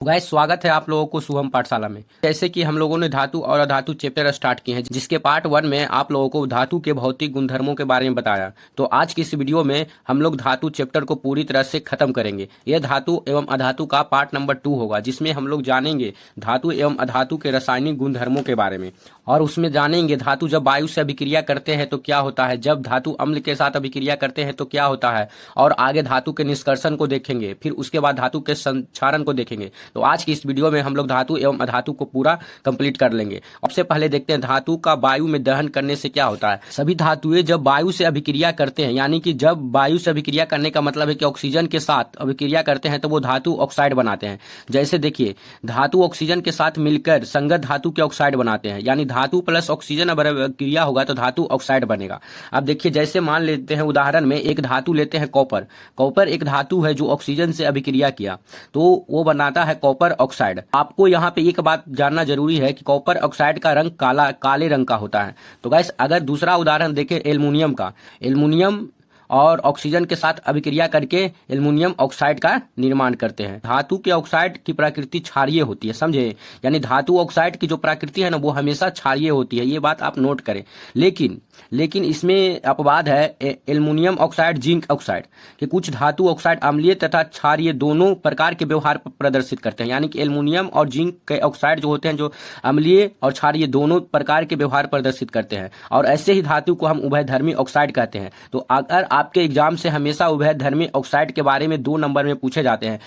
Guys, स्वागत है आप लोगों को शुभम पाठशाला में। जैसे कि हम लोगों ने धातु और अधातु चैप्टर स्टार्ट किए हैं, जिसके पार्ट 1 में आप लोगों को धातु के भौतिक गुणधर्मों के बारे में बताया। तो आज की इस वीडियो में हम लोग धातु चैप्टर को पूरी तरह से खत्म करेंगे। यह धातु एवं अधातु का पार्ट नंबर 2 होगा, जिसमें हम लोग जानेंगे धातु एवं अधातु के रासायनिक गुणधर्मों के बारे में, और उसमें जानेंगे धातु जब वायु से अभिक्रिया करते हैं तो क्या होता है, जब धातु अम्ल के साथ अभिक्रिया करते हैं तो क्या होता है, और आगे धातु के निष्कर्षण को देखेंगे। फिर उसके बाद धातु के संक्षारण को देखेंगे। तो आज की इस वीडियो में हम लोग धातु एवं अधातु को पूरा कंप्लीट कर लेंगे। सबसे पहले देखते हैं धातु का वायु में दहन करने से क्या होता है। सभी धातुएं जब वायु से अभिक्रिया करते हैं, यानी कि जब वायु से अभिक्रिया करने का मतलब है कि ऑक्सीजन के साथ अभिक्रिया करते हैं, तो वो धातु ऑक्साइड बनाते हैं। जैसे देखिए, धातु ऑक्सीजन के साथ मिलकर संगत धातु के ऑक्साइड बनाते हैं, यानी धातु प्लस ऑक्सीजन अगर अभिक्रिया होगा तो धातु ऑक्साइड बनेगा। अब देखिए, जैसे मान लेते हैं उदाहरण में एक धातु लेते हैं कॉपर। कॉपर एक धातु है जो ऑक्सीजन से अभिक्रिया किया तो वो बनाता है कॉपर ऑक्साइड। आपको यहाँ पे एक बात जानना जरूरी है कि कॉपर ऑक्साइड का रंग काले रंग का होता है। तो गाइस, अगर दूसरा उदाहरण देखें एल्युमिनियम का, एल्युमिनियम और ऑक्सीजन के साथ अभिक्रिया करके एल्युमिनियम ऑक्साइड का निर्माण करते हैं। धातु के ऑक्साइड की प्रकृति क्षारीय होती है, समझे, यानी धातु ऑक्साइड की जो प्रकृति है ना, वो हमेशा क्षारीय होती है। ये बात आप नोट करें। लेकिन इसमें अपवाद है एल्युमिनियम ऑक्साइड, जिंक ऑक्साइड कि कुछ धातु ऑक्साइड अम्लीय तथा क्षारीय दोनों प्रकार के व्यवहार प्रदर्शित करते हैं। यानी कि एल्युमिनियम और जिंक के ऑक्साइड जो होते हैं, जो अम्लीय और क्षारीय दोनों प्रकार के व्यवहार प्रदर्शित करते हैं, और ऐसे ही धातु को हम उभयधर्मी ऑक्साइड कहते हैं। तो अगर आपके एग्जाम से हमेशा उभयधर्मी ऑक्साइड के बारे में 2 नंबर में पूछे जाते हैं,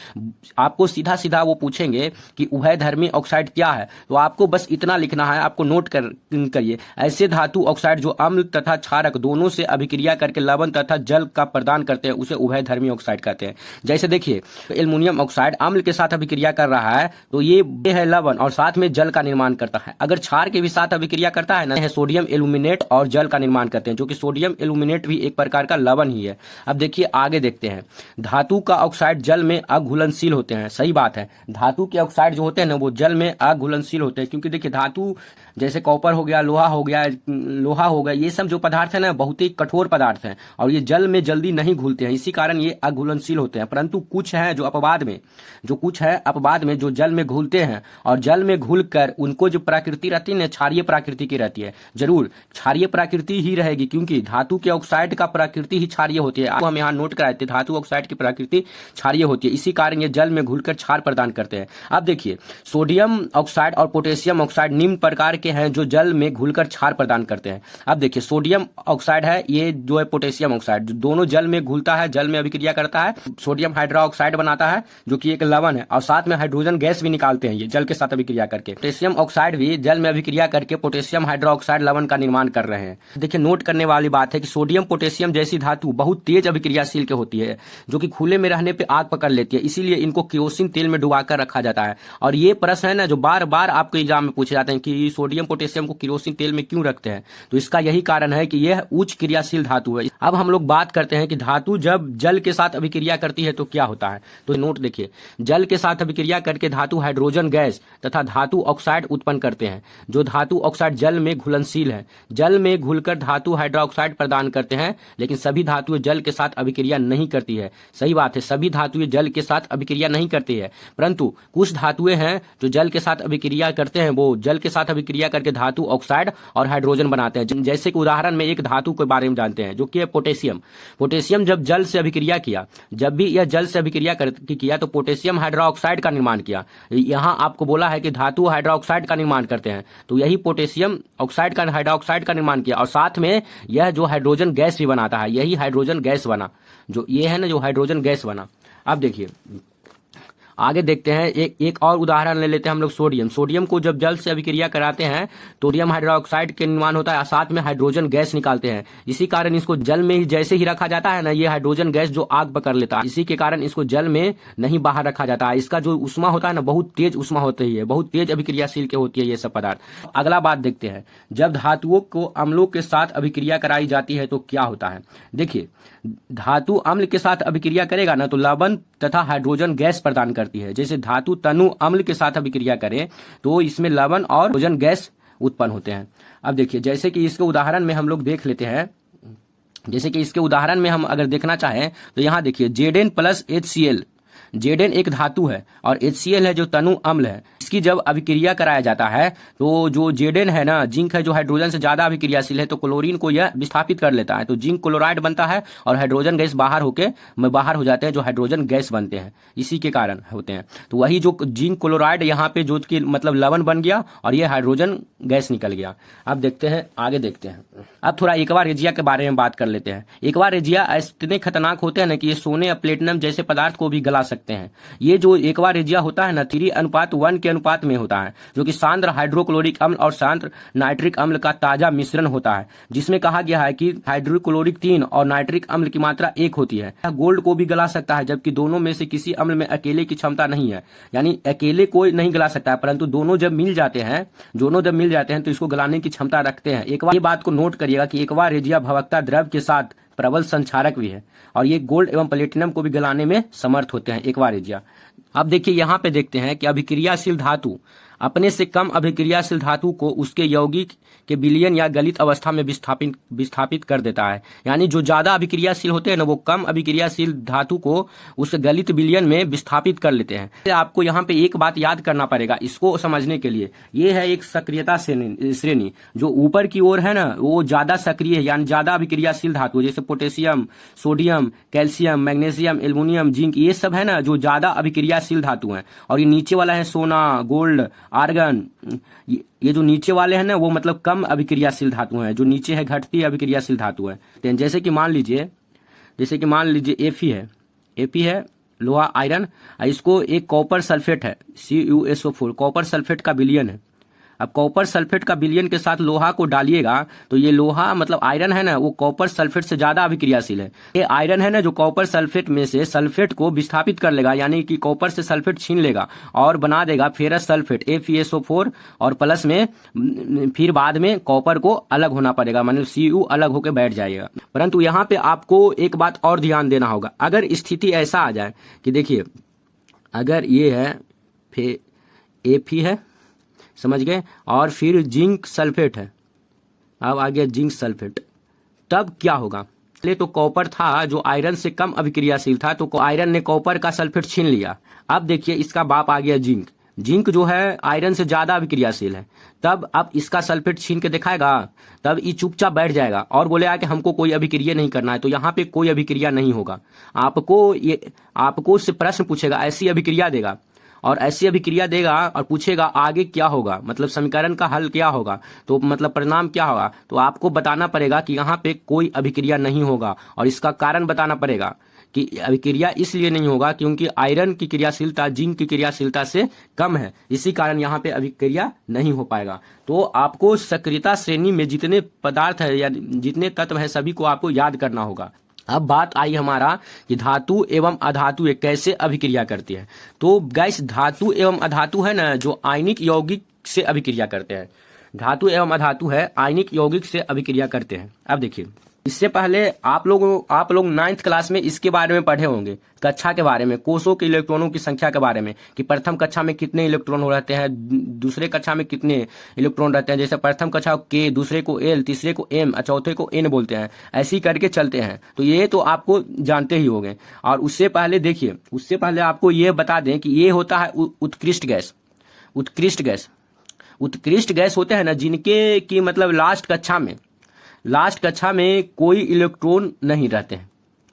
आपको सीधा सीधा वो पूछेंगे कि उभयधर्मी ऑक्साइड क्या है, तो आपको बस इतना लिखना है, आपको नोट करिए। ऐसे धातु ऑक्साइड जो अम्ल तथा क्षारक दोनों से अभिक्रिया करके लवण तथा जल का प्रदान करते हैं, उसे उभयधर्मी ऑक्साइड कहते हैं। जैसे देखिए, एल्युमिनियम ऑक्साइड अम्ल के साथ अभिक्रिया कर रहा है तो ये है लवण और साथ में जल का निर्माण करता है। अगर क्षार के भी साथ अभिक्रिया करता है ना, सोडियम एल्यूमिनेट और जल का निर्माण करते हैं, जो कि सोडियम एल्यूमिनेट भी एक प्रकार का लवण ही है। अब देखिए आगे देखते हैं, धातु का ऑक्साइड जल में अघुलनशील होते हैं। सही बात है, धातु के ऑक्साइड जो होते हैं ना, वो जल में अघुलनशील होते हैं, क्योंकि देखिए धातु जैसे कॉपर हो गया, लोहा हो गया, ये सब जो पदार्थ है ना, बहुत ही कठोर पदार्थ हैं और ये जल में जल्दी नहीं घुलते हैं, इसी कारण ये अघुलनशील होते हैं। परंतु कुछ है जो अपवाद में जो जल में घुलते हैं, और जल में घुलकर उनको जो प्रकृति रहती है ना, क्षारीय प्रकृति की रहती है। जरूर क्षारीय प्रकृति ही रहेगी, क्योंकि धातु के ऑक्साइड का प्रकृति ही क्षारीय होती है। हम यहाँ नोट कराए थे, धातु ऑक्साइड की प्रकृति क्षारीय होती है, इसी कारण ये जल में घुलकर क्षार प्रदान करते हैं। अब देखिए, सोडियम ऑक्साइड और पोटेशियम ऑक्साइड निम्न प्रकार के हैं जो जल में घुलकर क्षार प्रदान करते हैं। अब देखिए, सोडियम ऑक्साइड है, ये जो है पोटेशियम ऑक्साइड, दोनों जल में घुलता है, जल में अभिक्रिया करता है, सोडियम हाइड्रोक्साइड बनाता है जो कि एक लवण है, और साथ में हाइड्रोजन गैस भी निकालते हैं ये जल के साथ अभिक्रिया करके। पोटेशियम ऑक्साइड भी जल में अभिक्रिया करके पोटेशियम हाइड्रोक्साइड लवण का निर्माण कर रहे हैं। देखिए, नोट करने वाली बात है कि सोडियम पोटेशियम जैसी धातु बहुत तेज अभिक्रियाशील के होती है, जो कि खुले में रहने पर आग पकड़ लेती है, इसीलिए इनको केरोसिन तेल में डुबाकर रखा जाता है। और ये प्रश्न है ना, जो बार बार आपको एग्जाम में पूछे जाते हैं कि सोडियम पोटेशियम को केरोसिन तेल में क्यों रखते हैं, तो इसका यही कारण है कि यह उच्च क्रियाशील धातु है। अब हम लोग बात करते हैं कि धातु जब जल के साथ अभिक्रिया करती है तो क्या होता है। तो नोट देखिए, जल के साथ अभिक्रिया करके धातु हाइड्रोजन गैस तथा धातु ऑक्साइड उत्पन्न करते हैं। जो धातु ऑक्साइड जल में घुलनशील है, जल में घुलकर धातु हाइड्रोक्साइड प्रदान करते हैं, लेकिन सभी धातुएं जल के साथ अभिक्रिया नहीं करती है। सही बात है, सभी धातुएं जल के साथ अभिक्रिया नहीं करती है, परंतु कुछ धातुएं हैं जो जल के साथ अभिक्रिया करते हैं, वो जल के साथ अभिक्रिया करके धातु ऑक्साइड और हाइड्रोजन बनाते हैं। जैसे कि उदाहरण में एक धातु के बारे में जानते हैं, जो कि है पोटेशियम। पोटेशियम जब जल से अभिक्रिया किया, जब भी यह जल से अभिक्रिया किया तो पोटेशियम हाइड्रोक्साइड का निर्माण किया। यहाँ आपको बोला है कि धातु हाइड्रोक्साइड का निर्माण करते हैं, तो यही पोटेशियम ऑक्साइड का हाइड्रोक्साइड का निर्माण किया, और साथ में यह जो हाइड्रोजन गैस भी बनाता है, यही हाइड्रोजन गैस बना, जो ये है ना, जो हाइड्रोजन गैस बना। अब देखिए आगे देखते हैं, एक और उदाहरण ले लेते हैं हम लोग। सोडियम को जब जल से अभिक्रिया कराते हैं तो सोडियम हाइड्रोक्साइड के निर्माण होता है, साथ में हाइड्रोजन गैस निकालते हैं। इसी कारण इसको जल में ही जैसे ही रखा जाता है ना, ये हाइड्रोजन गैस जो आग पकड़ लेता है, इसी के कारण इसको जल में नहीं बाहर रखा जाता है। इसका जो उष्मा होता है ना, बहुत तेज उष्मा होती है, बहुत तेज अभिक्रियाशील के होती है ये सब पदार्थ। अगला बात देखते हैं, जब धातुओं को अम्लों के साथ अभिक्रिया कराई जाती है तो क्या होता है। देखिए, धातु अम्ल के साथ अभिक्रिया करेगा ना तो लवण तथा हाइड्रोजन गैस प्रदान करती है। जैसे धातु तनु अम्ल के साथ अभिक्रिया करे तो इसमें लवण और हाइड्रोजन गैस उत्पन्न होते हैं। अब देखिए, जैसे कि इसके उदाहरण में हम लोग देख लेते हैं, जैसे कि इसके उदाहरण में हम अगर देखना चाहें तो यहाँ देखिए, Zn प्लस HCl Zn एक धातु है और HCl है जो तनु अम्ल है। इसकी जब अभिक्रिया कराया जाता है तो जो Zn है ना, जिंक है जो हाइड्रोजन से ज्यादा अभिक्रियाशील है, तो क्लोरीन को यह विस्थापित कर लेता है, तो जिंक क्लोराइड बनता है और हाइड्रोजन गैस बाहर हो जाते हैं, जो हाइड्रोजन गैस बनते हैं इसी के कारण होते हैं। तो वही जो जिंक क्लोराइड यहाँ पे जो कि मतलब लवण बन गया और ये हाइड्रोजन गैस निकल गया। अब देखते हैं, आगे देखते हैं। अब थोड़ा एक्वा रेजिया के बारे में बात कर लेते हैं। एक्वा रेजिया इतने खतरनाक होते हैं ना कि ये सोने या प्लेटिनम जैसे पदार्थ को भी गला सकते हैं। ये जो एक्वा रेजिया होता है ना 3:1 के अनुपात में होता है, जो कि सांद्र हाइड्रोक्लोरिक अम्ल और सांद्र नाइट्रिक अम्ल का ताजा मिश्रण होता है, जिसमें कहा गया है कि हाइड्रोक्लोरिक 3 और नाइट्रिक अम्ल की मात्रा 1 होती है। गोल्ड को भी गला सकता है, जबकि दोनों में से किसी अम्ल में अकेले की क्षमता नहीं है, यानी अकेले कोई नहीं गला सकता है, परंतु दोनों जब मिल जाते हैं तो इसको गलाने की क्षमता रखते हैं। एक बार ये बात को नोट करिएगा कि एक्वा रेजिया भवकता द्रव के साथ प्रबल संक्षारक भी है और ये गोल्ड एवं प्लेटिनम को भी गलाने में समर्थ होते हैं एक्वा रेजिया। अब देखिए यहाँ पे देखते हैं कि अभिक्रियाशील धातु अपने से कम अभिक्रियाशील धातु को उसके यौगिक के विलयन या गलित अवस्था में विस्थापित कर देता है। यानी जो ज्यादा अभिक्रियाशील होते हैं ना, वो कम अभिक्रियाशील धातु को उस गलित विलयन में विस्थापित कर लेते हैं। आपको यहाँ पे एक बात याद करना पड़ेगा इसको समझने के लिए। ये है एक सक्रियता श्रेणी, जो ऊपर की ओर है ना वो ज्यादा सक्रिय है, यानी ज्यादा अभिक्रियाशील धातु, जैसे potassium, sodium, calcium, magnesium, aluminium, zinc, ये सब है ना जो ज्यादा अभिक्रियाशील धातु हैं। और ये नीचे वाला है सोना, गोल्ड, आर्गन, ये जो नीचे वाले हैं ना वो मतलब कम अभिक्रियाशील धातु हैं, जो नीचे है घटती अभिक्रियाशील धातु है। जैसे कि मान लीजिए Fe है लोहा आयरन, इसको एक कॉपर सल्फेट है CuSO4, कॉपर सल्फेट का विलयन है। अब कॉपर सल्फेट का विलयन के साथ लोहा को डालिएगा तो ये लोहा मतलब आयरन है ना वो कॉपर सल्फेट से ज्यादा अभिक्रियाशील है। ये आयरन है ना जो कॉपर सल्फेट में से सल्फेट को विस्थापित कर लेगा, यानी कि कॉपर से सल्फेट छीन लेगा और बना देगा फेरस सल्फेट FeSO4 और प्लस में फिर बाद में कॉपर को अलग होना पड़ेगा, मतलब Cu अलग होकर बैठ जाएगा। परंतु यहाँ पे आपको एक बात और ध्यान देना होगा। अगर स्थिति ऐसा आ जाए कि देखिए अगर ये है Fe है, समझ गए, और फिर जिंक सल्फेट है, अब आ गया जिंक सल्फेट, तब क्या होगा? पहले तो कॉपर था जो आयरन से कम अभिक्रियाशील था, तो आयरन ने कॉपर का सल्फेट छीन लिया। अब देखिए इसका बाप आ गया जिंक, जिंक जो है आयरन से ज्यादा अभिक्रियाशील है, तब अब इसका सल्फेट छीन के दिखाएगा, तब ये चुपचाप बैठ जाएगा और बोलेगा कि हमको कोई अभिक्रिया नहीं करना है। तो यहाँ पे कोई अभिक्रिया नहीं होगा। आपको उससे प्रश्न पूछेगा, ऐसी अभिक्रिया देगा और ऐसी अभिक्रिया देगा और पूछेगा आगे क्या होगा, मतलब समीकरण का हल क्या होगा, तो मतलब परिणाम क्या होगा। तो आपको बताना पड़ेगा कि यहाँ पे कोई अभिक्रिया नहीं होगा और इसका कारण बताना पड़ेगा कि अभिक्रिया इसलिए नहीं होगा क्योंकि आयरन की क्रियाशीलता जिंक की क्रियाशीलता से कम है, इसी कारण यहाँ पे अभिक्रिया नहीं हो पाएगा। तो आपको सक्रियता श्रेणी में जितने पदार्थ है या जितने तत्व है सभी को आपको याद करना होगा। अब बात आई हमारा कि धातु एवं अधातु कैसे अभिक्रिया करती है। तो गैस धातु एवं अधातु है ना जो आयनिक यौगिक से अभिक्रिया करते हैं। धातु एवं अधातु है आयनिक यौगिक से अभिक्रिया करते हैं। अब देखिए इससे पहले आप लोग 9th क्लास में इसके बारे में पढ़े होंगे, कक्षा के बारे में, कोषों के इलेक्ट्रॉनों की संख्या के बारे में, कि प्रथम कक्षा में कितने इलेक्ट्रॉन रहते हैं, दूसरे कक्षा में कितने इलेक्ट्रॉन रहते हैं। जैसे प्रथम कक्षा K, दूसरे को L, तीसरे को M, चौथे को N बोलते हैं, ऐसे ही करके चलते हैं। तो ये तो आपको जानते ही होंगे। और उससे पहले देखिए, उससे पहले आपको ये बता दें कि ये होता है उत्कृष्ट गैस। उत्कृष्ट गैस होते हैं ना जिनके की मतलब लास्ट कक्षा में कोई इलेक्ट्रॉन नहीं रहते हैं,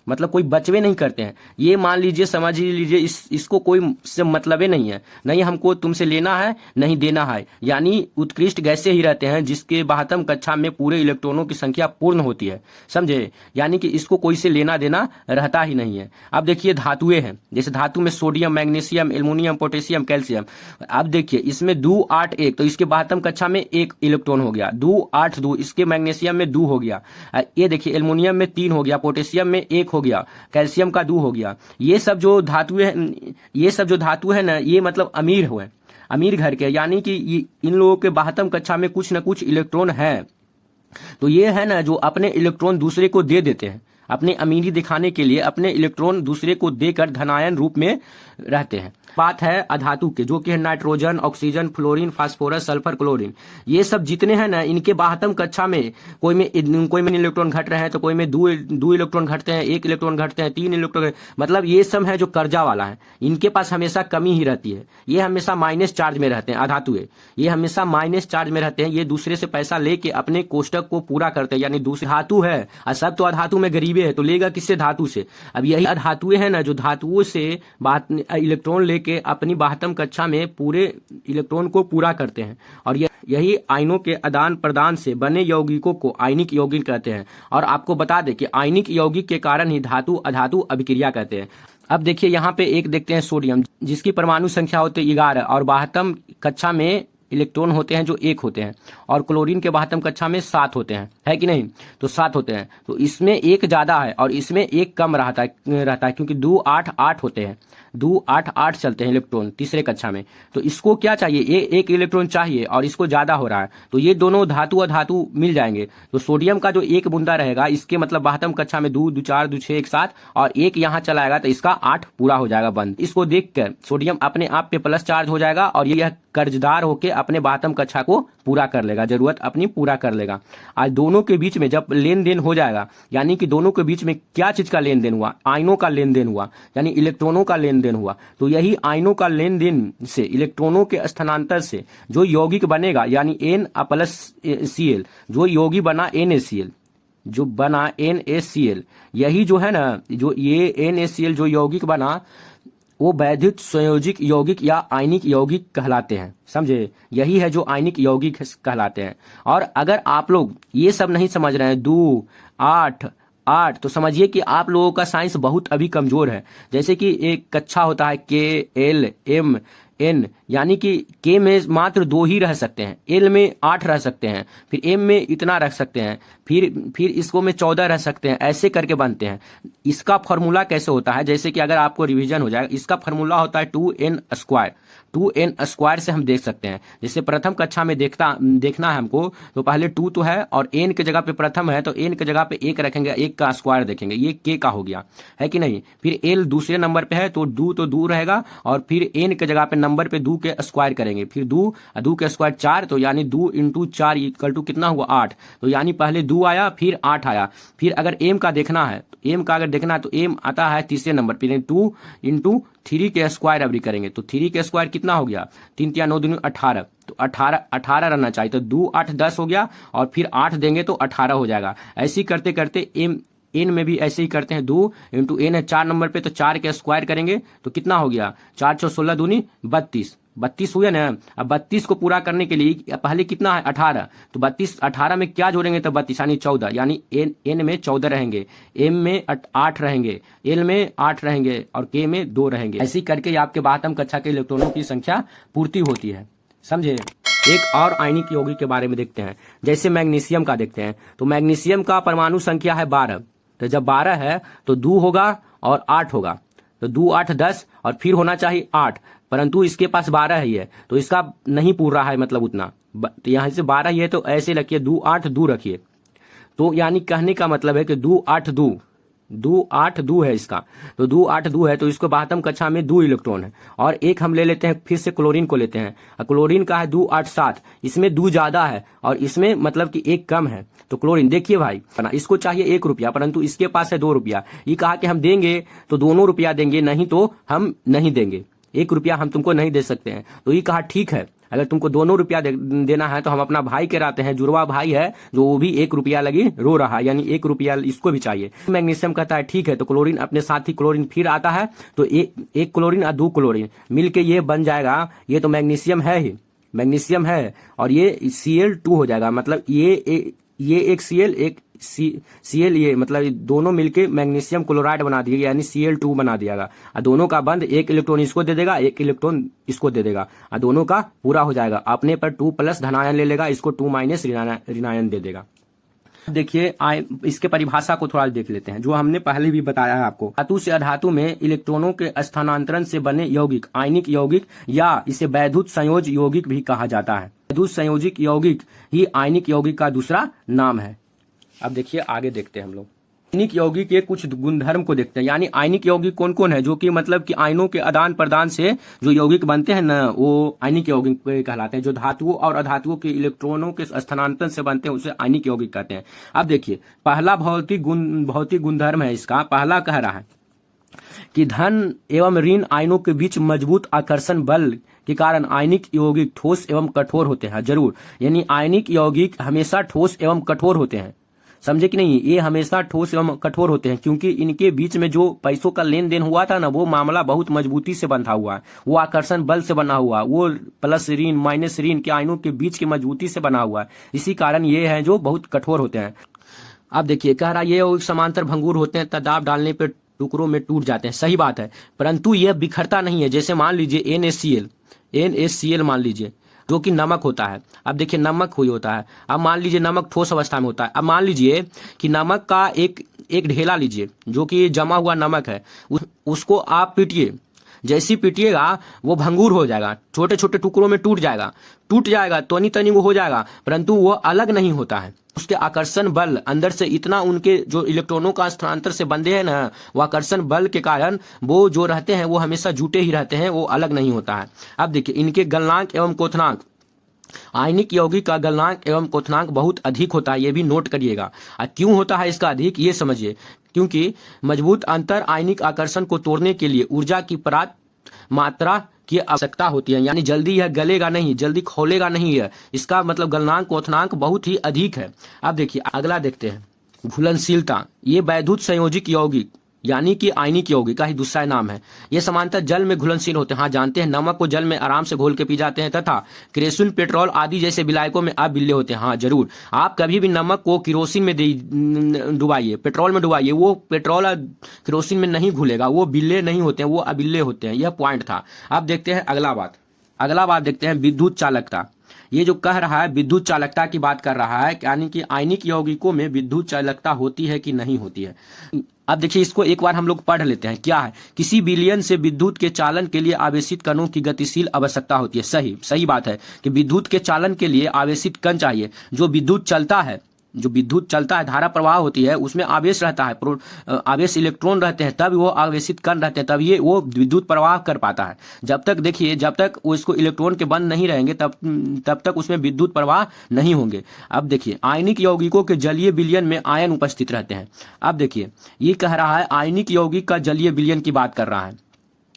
मतलब कोई बचवे नहीं करते हैं। ये मान लीजिए, समझ लीजिए इसको कोई से मतलब नहीं है, नहीं हमको तुमसे लेना है नहीं देना है, यानी उत्कृष्ट गैसे ही रहते हैं जिसके 12वीं कक्षा में पूरे इलेक्ट्रॉनों की संख्या पूर्ण होती है, समझे, यानी कि इसको कोई से लेना देना रहता ही नहीं है। अब देखिए धातुएं हैं, जैसे धातु में sodium, magnesium, aluminium, potassium, calcium. अब देखिए इसमें 2 8 1, तो इसके 12वीं कक्षा में 1 इलेक्ट्रॉन हो गया, 2 8 2, इसके मैग्नीशियम में 2 हो गया। ये देखिए एल्युमिनियम में 3 हो गया, पोटेशियम में 1 हो गया, कैल्शियम का 2 हो गया। ये सब जो धातु है ना ये मतलब अमीर घर के, यानी कि इन लोगों के 12वीं कक्षा में कुछ न कुछ इलेक्ट्रॉन है। तो ये है ना जो अपने इलेक्ट्रॉन दूसरे को दे देते हैं, अपनी अमीरी दिखाने के लिए अपने इलेक्ट्रॉन दूसरे को देकर धनायन रूप में रहते हैं। बात है अधातु के, जो कि है nitrogen, oxygen, fluorine, phosphorus, sulphur, chlorine. ये सब जितने हैं ना, इनके 12वीं कक्षा में कोई में इलेक्ट्रॉन घट रहे हैं, तो कोई में दो इलेक्ट्रॉन घटते हैं, 1 इलेक्ट्रॉन घटते हैं, 3 इलेक्ट्रॉन, मतलब ये सब है जो कर्जा वाला है, इनके पास हमेशा कमी ही रहती है। ये हमेशा माइनस चार्ज में रहते हैं, अधातु है, ये हमेशा माइनस चार्ज में रहते हैं। ये दूसरे से पैसा लेके अपने कोष्टक को पूरा करते हैं, यानी दूसरे धातु है। और सब तो अधातु में गरीबे है, तो लेगा किससे? धातु से। अब यही अधातुएं है ना, जो धातुओं से इलेक्ट्रॉन लेके अपनी 12वीं कक्षा में पूरे इलेक्ट्रॉन को पूरा करते हैं। और यही आयनों के आदान प्रदान से बने यौगिकों को आयनिक यौगिक कहते हैं। और आपको बता दें कि आयनिक यौगिक के कारण ही धातु अधातु अभिक्रिया कहते हैं। अब देखिए यहाँ पे एक देखते हैं सोडियम, जिसकी परमाणु संख्या होती है 11 और 12वीं कक्षा में इलेक्ट्रॉन होते हैं जो 1 होते हैं। और क्लोरीन के 12वीं कक्षा में 7 होते हैं, है कि नहीं? तो 7 होते हैं, तो इसमें 1 ज्यादा है और इसमें 1 कम रहता है, क्योंकि 2 8 8 होते हैं, 2 8 8 चलते हैं इलेक्ट्रॉन तीसरे कक्षा में। तो इसको क्या चाहिए? ये 1 इलेक्ट्रॉन चाहिए और इसको ज्यादा हो रहा है, तो ये दोनों धातु अधातु मिल जाएंगे। तो सोडियम का जो 1 बूंदा रहेगा, इसके मतलब 12वीं कक्षा में 2 2 4 2 6 1 7 और 1 यहाँ चलाएगा, तो इसका 8 पूरा हो जाएगा बंद। इसको देखकर सोडियम अपने आप पे प्लस चार्ज हो जाएगा और यह कर्जदार होके अपने 12वीं कक्षा को पूरा कर लेगा, जरूरत अपनी पूरा कर लेगा। आज दोनों के बीच में जब लेन देन हो जाएगा, यानी कि दोनों के बीच में क्या चीज का लेन देन हुआ? आयनों का लेन देन हुआ, यानी इलेक्ट्रॉनों का लेन देन हुआ। तो यही आयनों का लेन देन से, इलेक्ट्रॉनों के स्थानांतर से जो यौगिक बनेगा, यानी Na+Cl, जो यौगिक बना NaCl, जो बना NaCl, यही जो है ना, जो ये NaCl जो यौगिक बना, वो वैद्युत संयोजिक यौगिक या आयनिक यौगिक कहलाते हैं। समझे? यही है जो आयनिक यौगिक कहलाते हैं। और अगर आप लोग ये सब नहीं समझ रहे हैं, 2 8 8, तो समझिए कि आप लोगों का साइंस बहुत अभी कमजोर है। जैसे कि एक कक्षा होता है KLMN, यानी कि K में मात्र 2 ही रह सकते हैं, L में 8 रह सकते हैं, फिर M में इतना रख सकते हैं, फिर इसको में 14 रह सकते हैं, ऐसे करके बनते हैं। इसका फॉर्मूला कैसे होता है? जैसे कि अगर आपको रिवीजन हो जाएगा, इसका फॉर्मूला होता है 2n²। 2n² से हम देख सकते हैं। जैसे प्रथम कक्षा में देखना है हमको, तो पहले 2 तो है और n के जगह पे प्रथम है, तो n के जगह पे 1 रखेंगे, 1 का स्क्वायर देखेंगे, ये k का हो गया, है कि नहीं? फिर l दूसरे नंबर पे है, तो 2 रहेगा और फिर n के जगह पे नंबर पे 2 के स्क्वायर करेंगे, फिर 2 के स्क्वायर 4, तो यानी 2 × 4 इक्वल टू कितना हुआ? 8। तो यानी पहले 2 आया, फिर 8 आया। फिर अगर m का देखना है, तो m का अगर देखना है तो m आता है तीसरे नंबर पे, 2 × 3 के स्क्वायर अभी करेंगे, तो 3 के स्क्वायर कितना हो गया? 3 × 9 = 18, तो 18 रहना चाहिए, तो 2 8 10 हो गया और फिर 8 देंगे तो 18 हो जाएगा। ऐसे करते करते n में भी ऐसे ही करते हैं, 2 × n है 4 नंबर पे, तो 4 के स्क्वायर करेंगे तो कितना हो गया? 4 × 16 = 32 हुआ ना। अब 32 को पूरा करने के लिए पहले कितना है? 18, तो 18 में क्या जोड़ेंगे? तो 32 यानी 14, यानी n में 14 रहेंगे, m में 8 रहेंगे, l में 8 रहेंगे और k में 2 रहेंगे। ऐसे करके आपके 12वीं कक्षा के इलेक्ट्रॉनों की संख्या पूर्ति होती है। समझे? एक और आयनिक यौगिक के बारे में देखते हैं, जैसे मैग्नीशियम का देखते हैं। तो मैग्नीशियम का परमाणु संख्या है 12, तो जब 12 है तो 2 होगा और 8 होगा, तो 2 8 10 और फिर होना चाहिए 8, परंतु इसके पास 12 ही है, तो इसका नहीं पूर रहा है, मतलब उतना, तो यहाँ से 12 ही है, तो ऐसे रखिए 2 8 2 रखिए। तो यानी कहने का मतलब है कि 2 8 2 है इसका, तो 2 8 2 है, तो इसको 12वीं कक्षा में 2 इलेक्ट्रॉन है। और एक हम ले लेते हैं, फिर से क्लोरीन को लेते हैं। क्लोरीन का है 2 8 7, इसमें 2 ज्यादा है और इसमें मतलब कि 1 कम है। तो क्लोरीन देखिए भाई, इसको चाहिए 1 रुपया, परंतु इसके पास है 2 रुपया। ये कहा कि हम देंगे तो दोनों रुपया देंगे, नहीं तो हम नहीं देंगे, 1 रुपया हम तुमको नहीं दे सकते हैं। तो ये कहा ठीक है, अगर तुमको दोनों रुपया देना है तो हम अपना भाई कराते हैं, जुड़वा भाई है जो वो भी 1 रुपया लगी रो रहा है, यानी 1 रुपया इसको भी चाहिए। मैग्नीशियम कहता है ठीक है, तो क्लोरीन अपने साथ ही क्लोरीन फिर आता है, तो एक क्लोरीन और 2 क्लोरीन मिलके ये बन जाएगा, ये तो मैग्नीशियम है ही, मैग्नीशियम है, और ये Cl2 हो जाएगा। मतलब ये एक Cl एक Cl, ये मतलब दोनों मिलके मैग्नीशियम क्लोराइड बना दिएगा, यानी Cl2 बना दिएगा। और दोनों का बंद 1 इलेक्ट्रॉन इसको दे देगा, 1 इलेक्ट्रॉन इसको दे देगा, और दोनों का पूरा हो जाएगा। अपने पर 2+ धनायन ले लेगा, इसको 2- ऋणायन दे देगा। देखिए इसके परिभाषा को थोड़ा देख लेते हैं, जो हमने पहले भी बताया है आपको। धातु से अधातु में इलेक्ट्रॉनों के स्थानांतरण से बने यौगिक आयनिक यौगिक, या इसे वैद्युत संयोज यौगिक भी कहा जाता है। वैद्युत संयोजिक यौगिक ही आयनिक यौगिक का दूसरा नाम है। अब देखिए आगे देखते हैं हम लोग। आयनिक यौगिक के कुछ गुणधर्म को देखते हैं। यानी आयनिक यौगिक कौन कौन है, जो कि मतलब कि आयनों के आदान प्रदान से जो यौगिक बनते हैं ना, वो आयनिक यौगिक कहलाते हैं। जो धातुओं और अधातुओं के इलेक्ट्रॉनों के स्थानांतरण से बनते हैं उसे आयनिक यौगिक कहते हैं। अब देखिए, पहला भौतिक गुणधर्म है इसका। पहला कह रहा है कि धन एवं ऋण आयनों के बीच मजबूत आकर्षण बल के कारण आयनिक यौगिक ठोस एवं कठोर होते हैं। जरूर, यानी आयनिक यौगिक हमेशा ठोस एवं कठोर होते हैं। समझे कि नहीं, ये हमेशा ठोस एवं कठोर होते हैं क्योंकि इनके बीच में जो पैसों का लेन देन हुआ था ना, वो मामला बहुत मजबूती से बंधा हुआ है। वो आकर्षण बल से बना हुआ, वो प्लस ऋण माइनस ऋण के आयनों के बीच की मजबूती से बना हुआ है। इसी कारण ये है जो बहुत कठोर होते हैं। अब देखिए, कह रहा ये समांतर भंगुर होते हैं, दबाव डालने पर टुकड़ों में टूट जाते हैं। सही बात है, परंतु यह बिखरता नहीं है। जैसे मान लीजिए NaCl मान लीजिए, जो कि नमक होता है। अब देखिए, नमक हुई होता है। अब मान लीजिए नमक ठोस अवस्था में होता है। अब मान लीजिए कि नमक का एक ढेला लीजिए, जो कि जमा हुआ नमक है, उसको आप पीटिए। जैसी पीटिएगा वो भंगुर हो जाएगा, छोटे छोटे टुकड़ों में टूट जाएगा, तनी तनी वो हो जाएगा, परंतु वो अलग नहीं होता है। उसके आकर्षण बल अंदर से इतना, उनके जो इलेक्ट्रॉनों का स्थानांतर से बंधे हैं ना, वो आकर्षण बल के कारण वो जो रहते हैं वो हमेशा जुटे ही रहते हैं, वो अलग नहीं होता है। अब देखिए, इनके गलनांक एवं क्वथनांक, आयनिक यौगिक का गलनांक एवं क्वथनांक बहुत अधिक होता है। ये भी नोट करिएगा। क्यों होता है इसका अधिक, ये समझिए। क्योंकि मजबूत अंतर आयनिक आकर्षण को तोड़ने के लिए ऊर्जा की पर्याप्त मात्रा की आवश्यकता होती है। यानी जल्दी यह गलेगा नहीं, जल्दी खोलेगा नहीं है। इसका मतलब गलनांक क्वथनांक बहुत ही अधिक है। अब देखिए, अगला देखते हैं, घुलनशीलता। ये वैद्युत संयोजिक यौगिक यानी कि आयनिक यौगिक का ही दूसरा नाम है। ये समांतर जल में घुलनशील होते हैं। हाँ, जानते हैं, नमक को जल में आराम से घोल के पी जाते हैं तथा केरोसिन, पेट्रोल आदि जैसे विलायकों में अबिल्ले होते हैं। हाँ जरूर, आप कभी भी नमक को केरोसिन में डुबाइए, पेट्रोल में डुबाइए, वो पेट्रोल केरोसिन में नहीं घुलेगा, वो बिल्ले नहीं होते हैं, वो अबिल्ले होते हैं। यह पॉइंट था। अब देखते हैं अगला बात देखते हैं, विद्युत चालकता। ये जो कह रहा है विद्युत चालकता की बात कर रहा है, यानी कि आयनिक यौगिकों में विद्युत चालकता होती है कि नहीं होती है। अब देखिए, इसको एक बार हम लोग पढ़ लेते हैं। क्या है, किसी विलयन से विद्युत के चालन के लिए आवेशित कणों की गतिशील आवश्यकता होती है। सही बात है कि विद्युत के चालन के लिए आवेशित कण चाहिए। जो विद्युत चलता है, धारा प्रवाह होती है, उसमें आवेश रहता है, आवेश इलेक्ट्रॉन रहते हैं, तब वो आवेशित कण रहते हैं, तब ये वो विद्युत प्रवाह कर पाता है। जब तक उसको इलेक्ट्रॉन के बंद नहीं रहेंगे तब तक उसमें विद्युत प्रवाह नहीं होंगे। अब देखिए, आयनिक यौगिकों के जलीय विलयन में आयन उपस्थित रहते हैं। अब देखिए, ये कह रहा है आयनिक यौगिक का जलीय विलयन की बात कर रहा है,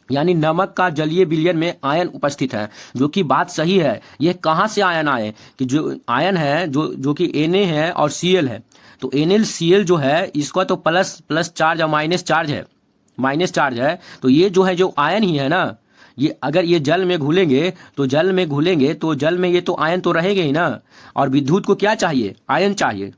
यानी नमक का जलीय विलयन में आयन उपस्थित है, जो कि बात सही है। ये कहाँ से आयन आए, कि जो आयन है जो कि Na है और Cl है, तो NaCl जो है, इसका तो प्लस चार्ज और माइनस चार्ज है। तो ये जो है, जो आयन ही है ना, ये अगर ये जल में घुलेंगे तो जल में ये तो आयन तो रहेंगे ही ना। और विद्युत को क्या चाहिए, आयन चाहिए।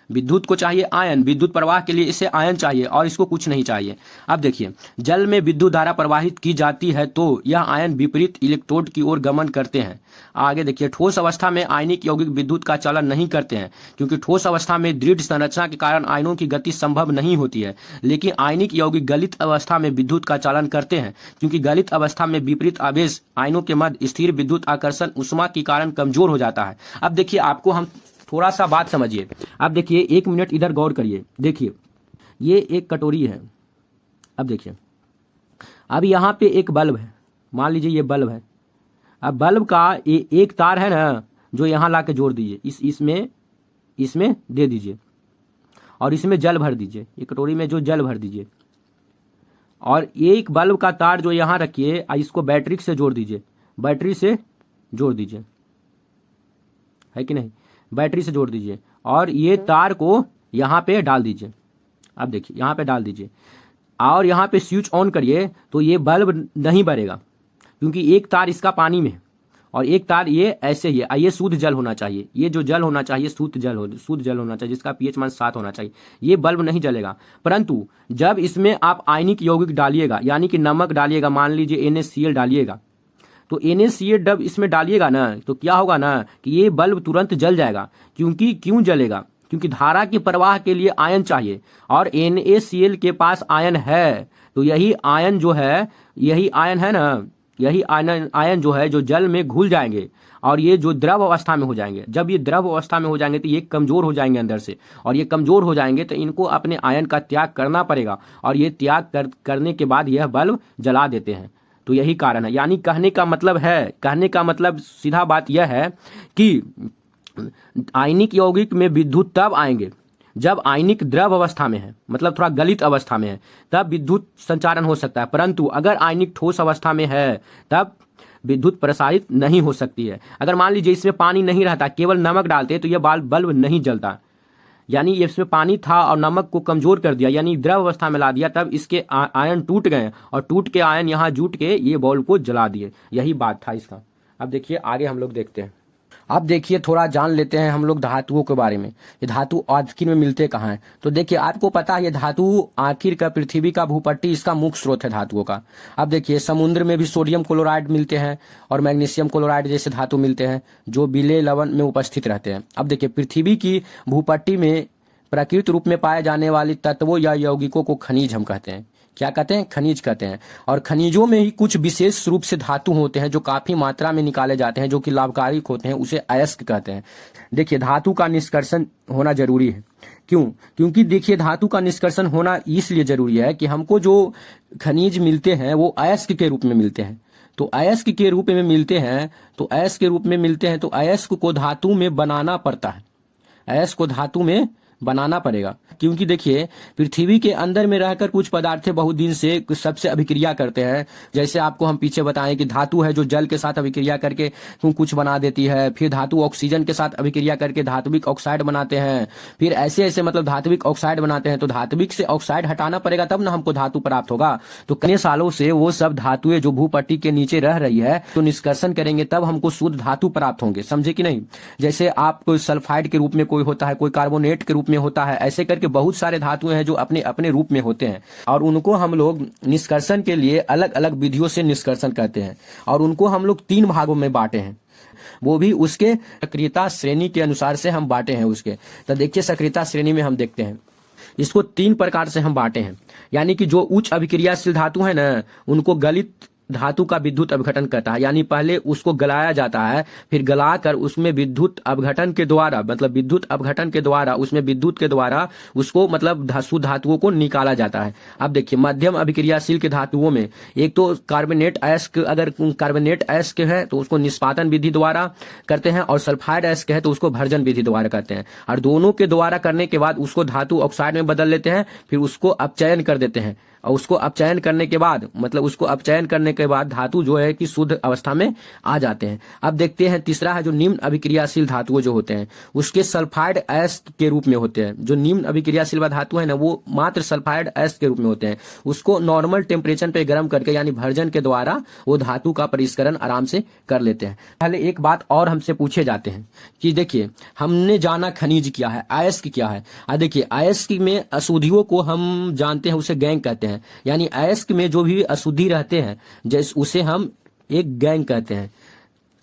विद्युत को चाहिए आयन, विद्युत प्रवाह के लिए इसे आयन चाहिए और इसको कुछ नहीं चाहिए। अब देखिए, जल में विद्युत धारा प्रवाहित की जाती है तो यह आयन विपरीत इलेक्ट्रोड की ओर गमन करते हैं। आगे देखिए, ठोस अवस्था में आयनिक यौगिक विद्युत का चालन नहीं करते हैं, क्योंकि ठोस अवस्था में दृढ़ संरचना के कारण आयनों की गति संभव नहीं होती है। लेकिन आयनिक यौगिक गलित अवस्था में विद्युत का चालन करते हैं, क्योंकि गलित अवस्था में विपरीत आवेश आयनों के मध्य स्थिर विद्युत आकर्षण उष्मा के कारण कमजोर हो जाता है। अब देखिए, आपको हम थोड़ा सा बात समझिए। अब देखिए, 1 मिनट इधर गौर करिए। देखिए, ये एक कटोरी है। अब देखिए, अब यहाँ पे एक बल्ब है, मान लीजिए ये बल्ब है। अब बल्ब का एक तार है ना, जो यहाँ ला के जोड़ दीजिए, इसमें दे दीजिए और इसमें जल भर दीजिए, ये कटोरी में जो जल भर दीजिए। और एक बल्ब का तार जो यहाँ रखिए, इसको बैटरी से जोड़ दीजिए, है कि नहीं, बैटरी से जोड़ दीजिए और ये तार को यहाँ पे डाल दीजिए। अब देखिए, यहाँ पे डाल दीजिए और यहाँ पे स्विच ऑन करिए, तो ये बल्ब नहीं बरेगा, क्योंकि एक तार इसका पानी में और एक तार ये ऐसे ही है। ये शुद्ध जल होना चाहिए, ये जो जल होना चाहिए शुद्ध जल होना चाहिए, जिसका pH मान 7 होना चाहिए। ये बल्ब नहीं जलेगा। परंतु जब इसमें आप आयनिक यौगिक डालिएगा, यानी कि नमक डालिएगा, मान लीजिए NaCl डालिएगा, तो NaCl जब इसमें डालिएगा ना, तो क्या होगा ना कि ये बल्ब तुरंत जल जाएगा। क्यों जलेगा, क्योंकि धारा के प्रवाह के लिए आयन चाहिए और NaCl के पास आयन है। तो यही आयन है ना, यही आयन आयन जो है जो जल में घुल जाएंगे और ये जो द्रव अवस्था में हो जाएंगे। जब ये द्रव अवस्था में हो जाएंगे तो ये कमजोर हो जाएंगे अंदर से, और ये कमजोर हो जाएंगे तो इनको अपने आयन का त्याग करना पड़ेगा, और ये त्याग करने के बाद यह बल्ब जला देते हैं। तो यही कारण है। यानी कहने का मतलब सीधा बात यह है कि आयनिक यौगिक में विद्युत तब आएंगे जब आयनिक द्रव अवस्था में है, मतलब थोड़ा गलित अवस्था में है, तब विद्युत संचारण हो सकता है। परंतु अगर आयनिक ठोस अवस्था में है तब विद्युत प्रसारित नहीं हो सकती है। अगर मान लीजिए इसमें पानी नहीं रहता, केवल नमक डालते तो यह बल्ब नहीं जलता। यानी इसमें पानी था और नमक को कमजोर कर दिया, यानी द्रव अवस्था में ला दिया, तब इसके आयन टूट गए और टूट के आयन यहाँ जुट के ये बल्ब को जला दिए। यही बात था इसका। अब देखिए आगे हम लोग देखते हैं। अब देखिए थोड़ा जान लेते हैं हम लोग धातुओं के बारे में। ये धातु आखिर में मिलते कहाँ हैं? तो देखिए आपको पता है ये धातु आखिर का पृथ्वी का भूपट्टी इसका मुख्य स्रोत है धातुओं का। अब देखिए समुद्र में भी सोडियम क्लोराइड मिलते हैं और मैग्नीशियम क्लोराइड जैसे धातु मिलते हैं जो बिले लवण में उपस्थित रहते हैं। अब देखिए पृथ्वी की भूपट्टी में प्राकृतिक रूप में पाए जाने वाली तत्वों या यौगिकों को खनिज हम कहते हैं। क्या कहते हैं? खनिज कहते हैं। और खनिजों में ही कुछ विशेष रूप से धातु होते हैं जो काफी मात्रा में निकाले जाते हैं, जो कि लाभकारी होते हैं, उसे अयस्क कहते हैं। देखिए धातु का निष्कर्षण होना जरूरी है। क्यों? क्योंकि देखिए धातु का निष्कर्षण होना इसलिए जरूरी है कि हमको जो खनिज मिलते हैं वो अयस्क के रूप में मिलते हैं। तो अयस्क के रूप में मिलते हैं तो अयस्क को धातु में बनाना पड़ता है। अयस्क को धातु में बनाना पड़ेगा, क्योंकि देखिए पृथ्वी के अंदर में रहकर कुछ पदार्थ बहुत दिन से सबसे अभिक्रिया करते हैं। जैसे आपको हम पीछे बताएं कि धातु है जो जल के साथ अभिक्रिया करके कुछ बना देती है, फिर धातु ऑक्सीजन के साथ अभिक्रिया करके धात्विक ऑक्साइड बनाते हैं, फिर ऐसे मतलब धात्विक ऑक्साइड बनाते हैं। तो धात्विक से ऑक्साइड हटाना पड़ेगा तब ना हमको धातु प्राप्त होगा। तो कितने सालों से वो सब धातुएं जो भूपट्टी के नीचे रह रही है तो निष्कर्षण करेंगे तब हमको शुद्ध धातु प्राप्त होंगे। समझे कि नहीं? जैसे आप कोई सल्फाइड के रूप में कोई होता है, कोई कार्बोनेट के रूप में होता है, ऐसे करके बहुत सारे धातुएं हैं जो अपने अपने रूप में होते हैं और उनको हम लोग निष्कर्षण के लिए अलग अलग विधियों से निष्कर्षण करते हैं और उनको हम लोग 3 भागों में बांटे हैं। वो भी उसके सक्रियता श्रेणी के अनुसार से हम बांटे हैं उसके। तो देखिए सक्रियता श्रेणी में हम देखते हैं इसको 3 प्रकार से हम बांटे हैं। यानी कि जो उच्च अभिक्रियाशील धातु है ना, उनको गलित धातु का विद्युत अपघटन करता है। यानी पहले उसको गलाया जाता है, फिर गलाकर उसमें विद्युत अपघटन के द्वारा उसमें विद्युत के द्वारा उसको मतलब शुद्ध धातुओं को निकाला जाता है। अब देखिए मध्यम अभिक्रियाशील के धातुओं में एक तो कार्बोनेट अयस्क, अगर कार्बोनेट अयस्क है तो उसको निष्पादन विधि द्वारा करते हैं, और सल्फाइड अयस्क है तो उसको भर्जन विधि द्वारा करते हैं। और दोनों के द्वारा करने के बाद उसको धातु ऑक्साइड में बदल लेते हैं, फिर उसको अपचयन कर देते हैं। और उसको अपचयन करने के बाद धातु जो है कि शुद्ध अवस्था में आ जाते हैं। अब देखते हैं तीसरा है जो निम्न अभिक्रियाशील धातुओं जो होते हैं उसके सल्फाइड अयस्क के रूप में होते हैं। जो निम्न अभिक्रियाशील धातु है ना वो मात्र सल्फाइड अयस्क के रूप में होते हैं। उसको नॉर्मल टेम्परेचर पे गर्म करके यानी भर्जन के द्वारा वो धातु का परिष्करण आराम से कर लेते हैं। पहले एक बात और हमसे पूछे जाते हैं कि देखिए हमने जाना खनिज क्या है, अयस्क क्या है। देखिए अयस्क में अशुद्धियों को हम जानते हैं, उसे गैंग कहते हैं। यानी अयस्क में जो भी अशुद्धि रहते हैं जैसे उसे हम एक गैंग कहते हैं।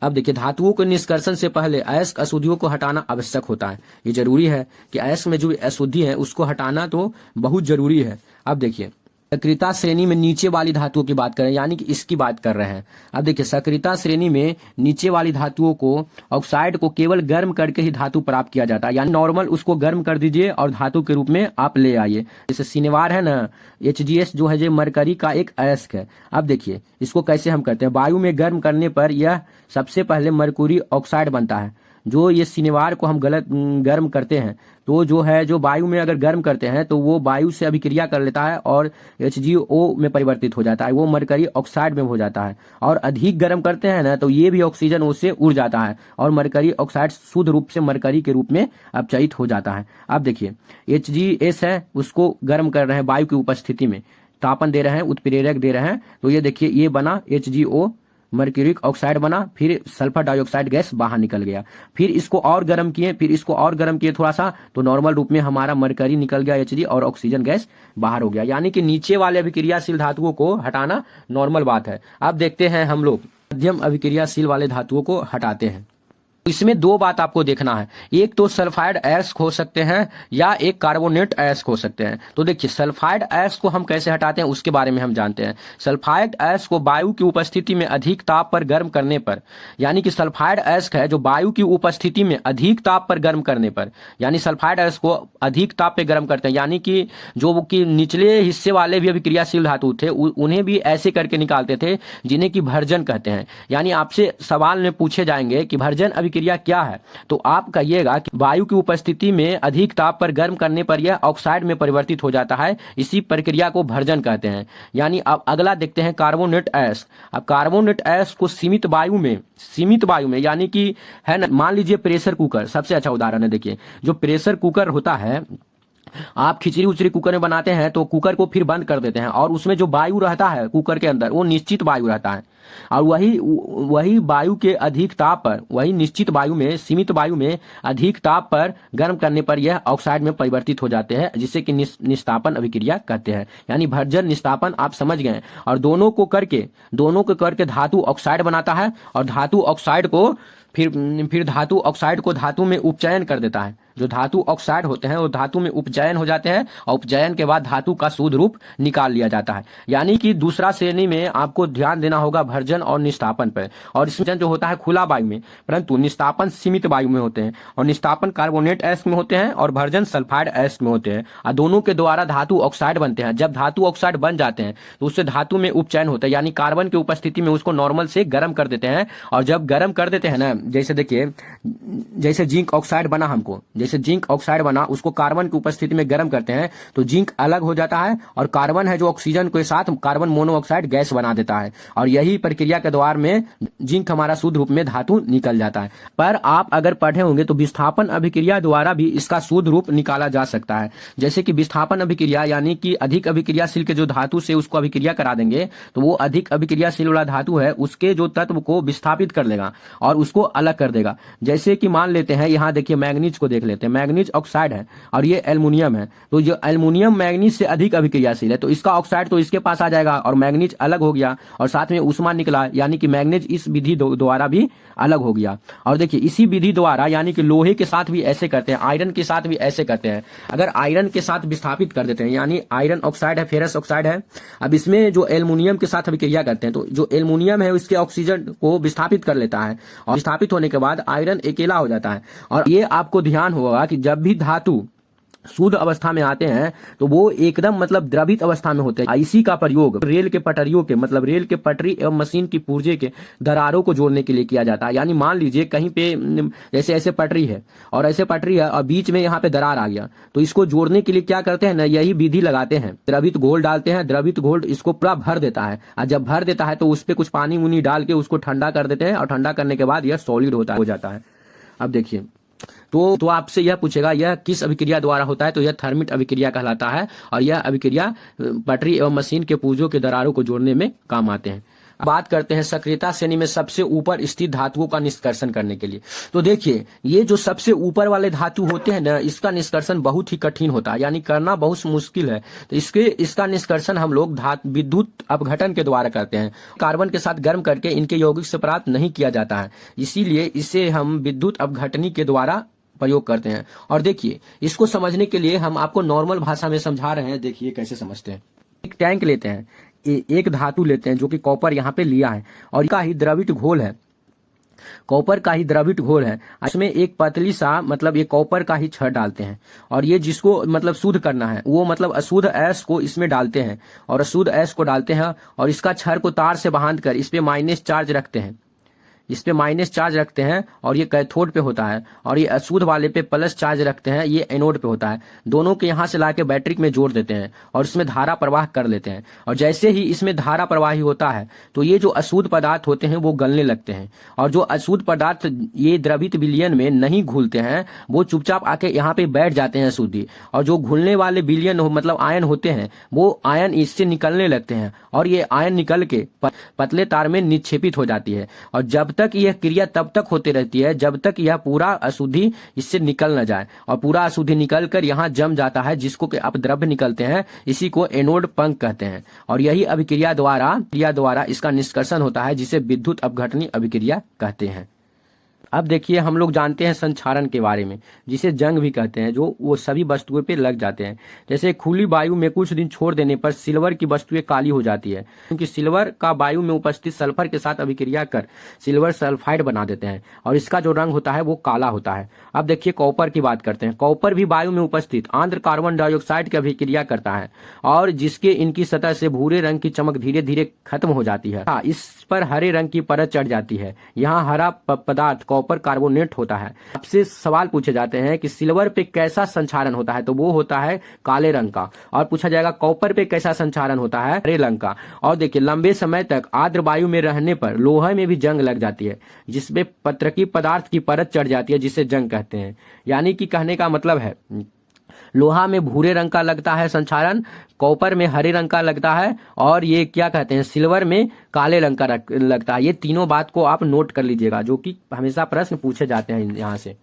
अब देखिए धातुओं के निष्कर्षण से पहले अयस्क अशुद्धियों को हटाना आवश्यक होता है। ये जरूरी है कि अयस्क में जो अशुद्धि है उसको हटाना तो बहुत जरूरी है। अब देखिए सक्रियता श्रेणी में नीचे वाली धातुओं की बात करें, यानी कि इसकी बात कर रहे हैं। अब देखिए सक्रियता श्रेणी में नीचे वाली धातुओं को ऑक्साइड को केवल गर्म करके ही धातु प्राप्त किया जाता है। यानी नॉर्मल उसको गर्म कर दीजिए और धातु के रूप में आप ले आइए। जैसे सिनेवार है ना, HGS जो है जो मरकरी का एक अयस्क है। अब देखिए इसको कैसे हम करते हैं, वायु में गर्म करने पर यह सबसे पहले मरकुरी ऑक्साइड बनता है। जो ये सिनेवार को हम गर्म करते हैं तो जो है जो वायु में अगर गर्म करते हैं तो वो वायु से अभिक्रिया कर लेता है और HgO में परिवर्तित हो जाता है, वो मरकरी ऑक्साइड में हो जाता है। और अधिक गर्म करते हैं ना तो ये भी ऑक्सीजन उससे उड़ जाता है और मरकरी ऑक्साइड शुद्ध रूप से मरकरी के रूप में अपचयित हो जाता है। अब देखिए HgS है उसको गर्म कर रहे हैं वायु की उपस्थिति में, तापन दे रहे हैं, उत्प्रेरक दे रहे हैं, तो ये देखिए ये बना HgO मर्क्यूरिक ऑक्साइड बना, फिर सल्फर डाइऑक्साइड गैस बाहर निकल गया। फिर इसको और गर्म किए थोड़ा सा तो नॉर्मल रूप में हमारा मरकरी निकल गया Hg और ऑक्सीजन गैस बाहर हो गया। यानी कि नीचे वाले अभिक्रियाशील धातुओं को हटाना नॉर्मल बात है। अब देखते हैं हम लोग मध्यम अभिक्रियाशील वाले धातुओं को हटाते हैं। इसमें दो बात आपको देखना है, एक तो सल्फाइड अयस्क हो सकते हैं या एक कार्बोनेट अयस्क हो सकते हैं। तो देखिए सल्फाइड अयस्क को हम कैसे हटाते हैं उसके बारे में हम जानते हैं। सल्फाइड अयस्क को वायु की उपस्थिति में अधिक ताप पर गर्म करने पर, यानी कि सल्फाइड अयस्क है जो वायु की उपस्थिति में अधिक ताप पर गर्म करने पर, यानी सल्फाइड अयस्क को अधिक ताप पे गर्म करते हैं, यानी कि जो कि निचले हिस्से वाले भी अभिक्रियाशील धातु थे उन्हें भी ऐसे करके निकालते थे जिन्हें कि भर्जन कहते हैं। यानी आपसे सवाल में पूछे जाएंगे कि भर्जन अभिक्रिया क्या है, तो आप कहिएगा कि वायु की उपस्थिति में अधिक ताप पर गर्म करने पर यह ऑक्साइड में परिवर्तित हो जाता है, इसी प्रक्रिया को भर्जन कहते हैं। यानी अब अगला देखते हैं कार्बोनेट अयस्क। अब कार्बोनेट अयस्क को सीमित वायु में यानी कि है ना, मान लीजिए प्रेशर कुकर सबसे अच्छा उदाहरण है। देखिए जो प्रेशर कुकर होता है, आप खिचड़ी उचड़ी कुकर में बनाते हैं तो कुकर को फिर बंद कर देते हैं और उसमें जो वायु रहता है कुकर के अंदर वो निश्चित वायु रहता है, और वही वायु के अधिक ताप पर, वही निश्चित वायु में, सीमित वायु में अधिक ताप पर गर्म करने पर यह ऑक्साइड में परिवर्तित हो जाते हैं, जिसे कि निस्तापन अभिक्रिया कहते हैं। यानी भर्जन निस्तापन आप समझ गए। और दोनों को करके धातु ऑक्साइड बनाता है, और धातु ऑक्साइड को फिर धातु ऑक्साइड को धातु में उपचयन कर देता है। जो धातु ऑक्साइड होते हैं वो धातु में उपचयन हो जाते हैं, और उपचयन के बाद धातु का शुद्ध रूप निकाल लिया जाता है। यानी कि दूसरा श्रेणी में आपको ध्यान देना होगा भर्जन और निस्तापन पर। और इसमें जो होता है खुला वायु में, परंतु निस्तापन सीमित वायु में होते हैं, और निस्तापन कार्बोनेट अयस्क में होते हैं और भर्जन सल्फाइड अयस्क में होते हैं। और दोनों के द्वारा धातु ऑक्साइड बनते हैं। जब धातु ऑक्साइड बन जाते हैं तो उससे धातु में उपचयन होता है, यानी कार्बन की उपस्थिति में उसको नॉर्मल से गर्म कर देते हैं। और जब गर्म कर देते हैं ना, जैसे देखिए जैसे जिंक ऑक्साइड बना, जैसे जिंक ऑक्साइड बना, उसको कार्बन की उपस्थिति में गर्म करते हैं तो जिंक अलग हो जाता है, और कार्बन है जो ऑक्सीजन के साथ कार्बन मोनोऑक्साइड गैस बना देता है, और यही प्रक्रिया के द्वारा में जिंक हमारा शुद्ध रूप में धातु निकल जाता है। पर आप अगर पढ़े होंगे तो विस्थापन अभिक्रिया द्वारा भी इसका शुद्ध रूप निकाला जा सकता है। जैसे कि विस्थापन अभिक्रिया यानी कि अधिक अभिक्रियाशील के जो धातु से उसको अभिक्रिया करा देंगे तो वो अधिक अभिक्रियाशील वाला धातु है उसके जो तत्व को विस्थापित कर लेगा और उसको अलग कर देगा। जैसे कि मान लेते हैं, यहाँ देखिए मैग्नीज को देख लेते हैं, मैग्नीज ऑक्साइड है और ये एल्युमिनियम है, तो जो एल्युमिनियम मैग्नीज से अधिक अभिक्रियाशील है तो इसका ऑक्साइड तो इसके पास आ जाएगा और मैग्नीज अलग हो गया और साथ में उष्मा निकला, यानी कि मैग्नीज इस विधि द्वारा भी अलग हो गया। और देखिए इसी विधि द्वारा यानी कि लोहे के साथ भी ऐसे करते हैं, आयरन के साथ भी ऐसे करते हैं। अगर आयरन के साथ विस्थापित कर देते हैं, यानी आयरन ऑक्साइड है, फेरस ऑक्साइड है, अब इसमें जो एल्युमिनियम के साथ अभिक्रिया करते हैं तो जो एल्युमिनियम है उसके ऑक्सीजन को विस्थापित कर लेता है और विस्थापित होने के बाद आयरन अकेला हो जाता है। और ये आपको ध्यान होगा कि जब भी धातु शुद्ध अवस्था में आते हैं तो वो एकदम मतलब द्रवित अवस्था में होते हैं। इसी का प्रयोग रेल के पटरियों के मतलब रेल के पटरी एवं मशीन की पुर्जे के दरारों को जोड़ने के लिए किया जाता है। यानी मान लीजिए कहीं पे जैसे ऐसे पटरी है और ऐसे पटरी है और बीच में यहाँ पे दरार आ गया, तो इसको जोड़ने के लिए क्या करते हैं ना, यही विधि लगाते हैं, द्रवित घोल डालते हैं, द्रवित घोल इसको पूरा भर देता है और जब भर देता है तो उस पर कुछ पानी उनी डाल के उसको ठंडा कर देते हैं और ठंडा करने के बाद यह सॉलिड हो जाता है। अब देखिए तो आपसे यह पूछेगा यह किस अभिक्रिया द्वारा होता है, तो यह थर्मिट अभिक्रिया कहलाता है और यह अभिक्रिया पटरी एवं मशीन के पुर्जों के दरारों को जोड़ने में काम आते हैं। बात करते हैं सक्रियता श्रेणी में सबसे ऊपर स्थित धातुओं का निष्कर्षण करने के लिए। तो देखिए ये जो सबसे ऊपर वाले धातु होते हैं ना, इसका निष्कर्षण बहुत ही कठिन होता है, यानी करना बहुत मुश्किल है। तो इसका निष्कर्षण हम लोग विद्युत अपघटन के द्वारा करते हैं। कार्बन के साथ गर्म करके इनके यौगिक से प्राप्त नहीं किया जाता है, इसीलिए इसे हम विद्युत अपघटनी के द्वारा प्रयोग करते हैं। और देखिए इसको समझने के लिए हम आपको नॉर्मल भाषा में समझा रहे हैं, देखिए कैसे समझते हैं। एक टैंक लेते हैं, एक धातु लेते हैं जो कि कॉपर यहाँ पे लिया है और इसका ही द्रवित घोल है, कॉपर का ही द्रवित घोल है। इसमें एक पतली सा मतलब ये कॉपर का ही छड़ डालते हैं और ये जिसको मतलब शुद्ध करना है वो मतलब अशुद्ध अयस्क को इसमें डालते हैं और अशुद्ध अयस्क को डालते हैं और इसका छड़ को तार से बांध कर इस पे माइनस चार्ज रखते हैं, इस पे माइनस चार्ज रखते हैं और ये कैथोड पे होता है और ये अशुद्ध वाले पे प्लस चार्ज रखते हैं, ये एनोड पे होता है। दोनों के यहाँ से लाके बैटरी में जोड़ देते हैं और इसमें धारा प्रवाह कर लेते हैं और जैसे ही इसमें धारा प्रवाही होता है तो ये जो अशुद्ध पदार्थ होते हैं वो गलने लगते हैं और जो अशुद्ध पदार्थ ये द्रवित विलयन में नहीं घुलते हैं वो चुपचाप आके यहाँ पे बैठ जाते हैं अशुद्धि, और जो घुलने वाले विलयन मतलब आयन होते हैं वो आयन इससे निकलने लगते हैं और ये आयन निकल के पतले तार में निक्षेपित हो जाती है। और जब तक यह क्रिया तब तक होती रहती है जब तक यह पूरा अशुद्धि इससे निकल न जाए, और पूरा अशुद्धि निकल कर यहाँ जम जाता है जिसको कि अपद्रव्य निकलते हैं, इसी को एनोड पंख कहते हैं। और यही अभिक्रिया द्वारा इसका निष्कर्षण होता है जिसे विद्युत अपघटनी अभिक्रिया कहते हैं। अब देखिए हम लोग जानते हैं संक्षारण के बारे में, जिसे जंग भी कहते हैं, जो वो सभी वस्तुओं पे लग जाते हैं। जैसे खुली वायु में कुछ दिन छोड़ देने पर सिल्वर की वस्तुएं काली हो जाती है, क्योंकि सिल्वर का वायु में उपस्थित सल्फर के साथ अभिक्रिया कर सिल्वर सल्फाइड बना देते हैं और इसका जो रंग होता है वो काला होता है। अब देखिए कॉपर की बात करते हैं। कॉपर भी वायु में उपस्थित आंध्र कार्बन डाइऑक्साइड की अभिक्रिया करता है और जिसके इनकी सतह से भूरे रंग की चमक धीरे धीरे खत्म हो जाती है। इस पर हरे रंग की परत चढ़ जाती है। यहाँ हरा पदार्थ कॉपर कार्बोनेट होता है। आपसे सवाल पूछे जाते हैं कि सिल्वर पे कैसा संक्षारण होता है, तो वो होता है काले रंग का। और पूछा जाएगा कॉपर पे कैसा संक्षारण होता है, हरे रंग का। और देखिए लंबे समय तक आर्द्र वायु में रहने पर लोहे में भी जंग लग जाती है, जिसमें पत्रकी पदार्थ की परत चढ़ जाती है, जिसे जंग कहते हैं। यानी कि कहने का मतलब है लोहा में भूरे रंग का लगता है संक्षारण, कॉपर में हरे रंग का लगता है और ये क्या कहते हैं सिल्वर में काले रंग का लगता है। ये तीनों बात को आप नोट कर लीजिएगा, जो कि हमेशा प्रश्न पूछे जाते हैं यहाँ से।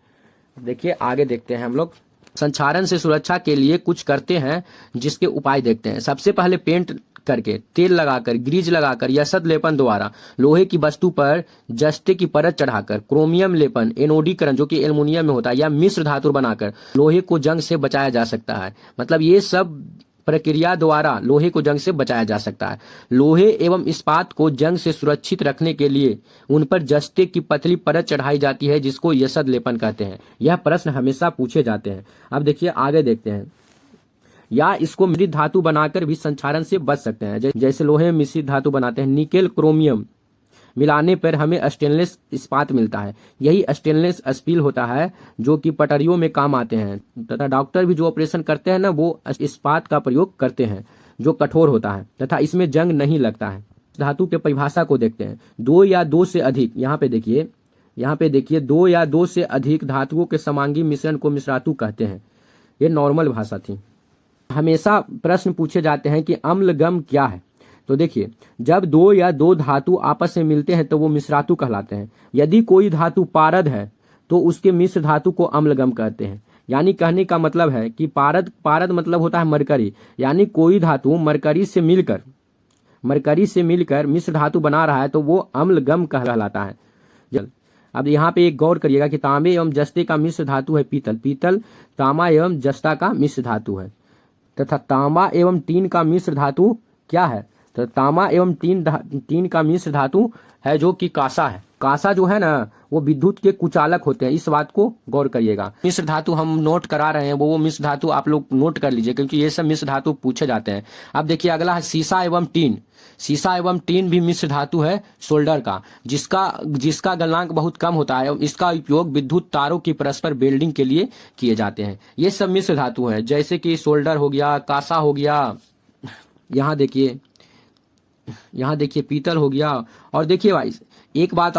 देखिए आगे देखते हैं हम लोग। संक्षारण से सुरक्षा के लिए कुछ करते हैं, जिसके उपाय देखते हैं। सबसे पहले पेंट करके, तेल लगाकर, ग्रीज लगाकर या सद लेपन द्वारा लोहे की वस्तु पर जस्ते की परत चढ़ाकर, क्रोमियम लेपन, एनोडीकरण जो कि एल्युमिनियम में होता है, या मिश्र धातु बनाकर लोहे को जंग से बचाया जा सकता है। मतलब ये सब प्रक्रिया द्वारा लोहे को जंग से बचाया जा सकता है। लोहे एवं इस्पात को जंग से सुरक्षित रखने के लिए उन पर जस्ते की पतली परत चढ़ाई जाती है, जिसको यसद लेपन कहते हैं। यह प्रश्न हमेशा पूछे जाते हैं। अब देखिए आगे देखते हैं। या इसको मिश्रित धातु बनाकर भी संक्षारण से बच सकते हैं। जैसे लोहे में मिश्रित धातु बनाते हैं, निकेल क्रोमियम मिलाने पर हमें स्टेनलेस इस्पात मिलता है। यही स्टेनलेस स्टील होता है जो कि पटरियों में काम आते हैं, तथा डॉक्टर भी जो ऑपरेशन करते हैं ना, वो इस्पात का प्रयोग करते हैं जो कठोर होता है तथा इसमें जंग नहीं लगता है। धातु के परिभाषा को देखते हैं। दो या दो से अधिक, यहाँ पे देखिए दो या दो से अधिक धातुओं के समांगी मिश्रण को मिश्रातु कहते हैं। ये नॉर्मल भाषा थी। हमेशा प्रश्न पूछे जाते हैं कि अम्लगम क्या है। तो देखिए जब दो या दो धातु आपस में मिलते हैं तो वो मिश्रातु कहलाते हैं। यदि कोई धातु पारद है तो उसके मिश्र धातु को अम्लगम कहते हैं। यानी कहने का मतलब है कि पारद मतलब होता है मरकरी, यानी कोई धातु मरकरी से मिलकर मिश्र धातु बना रहा है तो वो अम्लगम कहलाता है। अब यहाँ पे एक गौर करिएगा कि तांबे एवं जस्ते का मिश्र धातु है पीतल तांबा एवं जस्ता का मिश्र धातु है, तथा तांबा एवं टीन का मिश्र धातु क्या है, तो तांबा एवं टीन का मिश्र धातु है जो कि कांसा है। कांसा जो है ना वो विद्युत के कुचालक होते हैं, इस बात को गौर करिएगा। मिश्र धातु हम नोट करा रहे हैं, वो मिश्र धातु आप लोग नोट कर लीजिए, क्योंकि ये सब मिश्र धातु पूछे जाते हैं। अब देखिए अगला है सीसा एवं टीन भी मिश्र धातु है सोल्डर का, जिसका गलनांक बहुत कम होता है। इसका उपयोग विद्युत तारों की परस्पर वेल्डिंग के लिए किए जाते हैं। ये सब मिश्र धातु है, जैसे कि सोल्डर हो गया, कांसा हो गया, यहाँ देखिए पीतल हो गया। और देखिए भाई एक बात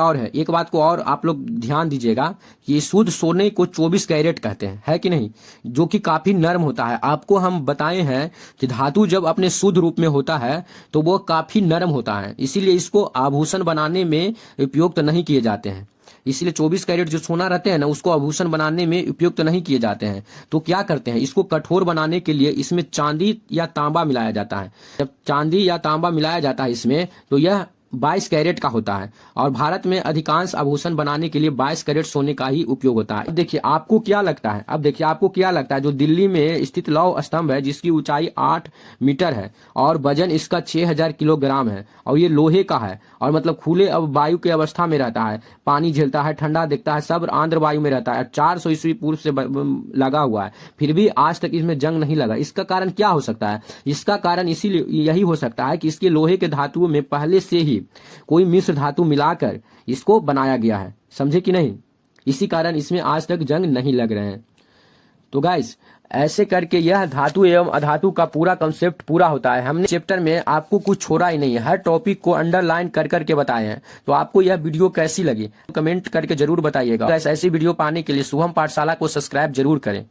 को और आप लोग ध्यान दीजिएगा कि शुद्ध सोने को 24 कैरेट कहते हैं, है कि नहीं, जो कि काफी नर्म होता है। आपको हम बताए हैं कि धातु जब अपने शुद्ध रूप में होता है तो वो काफी नर्म होता है, इसीलिए इसको आभूषण बनाने में उपयोग तो नहीं किए जाते हैं। इसलिए 24 कैरेट जो सोना रहते हैं ना, उसको आभूषण बनाने में उपयुक्त नहीं किए जाते हैं। तो क्या करते हैं, इसको कठोर बनाने के लिए इसमें चांदी या तांबा मिलाया जाता है। जब चांदी या तांबा मिलाया जाता है इसमें, तो यह 22 कैरेट का होता है। और भारत में अधिकांश आभूषण बनाने के लिए 22 कैरेट सोने का ही उपयोग होता है। अब देखिए आपको क्या लगता है, जो दिल्ली में स्थित लौह स्तंभ है, जिसकी ऊंचाई 8 मीटर है और वजन इसका 6000 किलोग्राम है, और ये लोहे का है, और मतलब खुले अब वायु की अवस्था में रहता है, पानी झेलता है, ठंडा दिखता है, सब आंध्र वायु में रहता है, 400 ईस्वी पूर्व से लगा हुआ है, फिर भी आज तक इसमें जंग नहीं लगा। इसका कारण क्या हो सकता है? इसका कारण इसीलिए यही हो सकता है कि इसके लोहे के धातुओं में पहले से ही कोई मिश्र धातु मिलाकर इसको बनाया गया है, समझे कि नहीं? इसी कारण इसमें आज तक जंग नहीं लग रहे हैं। तो गाइस ऐसे करके यह धातु एवं अधातु का पूरा कंसेप्ट पूरा होता है। हमने चैप्टर में आपको कुछ छोड़ा ही नहीं है, हर टॉपिक को अंडरलाइन कर करके बताए हैं। तो आपको यह वीडियो कैसी लगी कमेंट करके जरूर बताइएगा। गाइस ऐसी वीडियो पाने के लिए शुभम पाठशाला को सब्सक्राइब जरूर करें,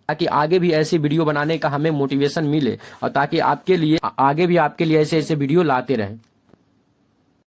ताकि आगे भी ऐसी वीडियो बनाने का हमें मोटिवेशन मिले, और ताकि आपके लिए आगे भी आपके लिए ऐसे वीडियो लाते रहें।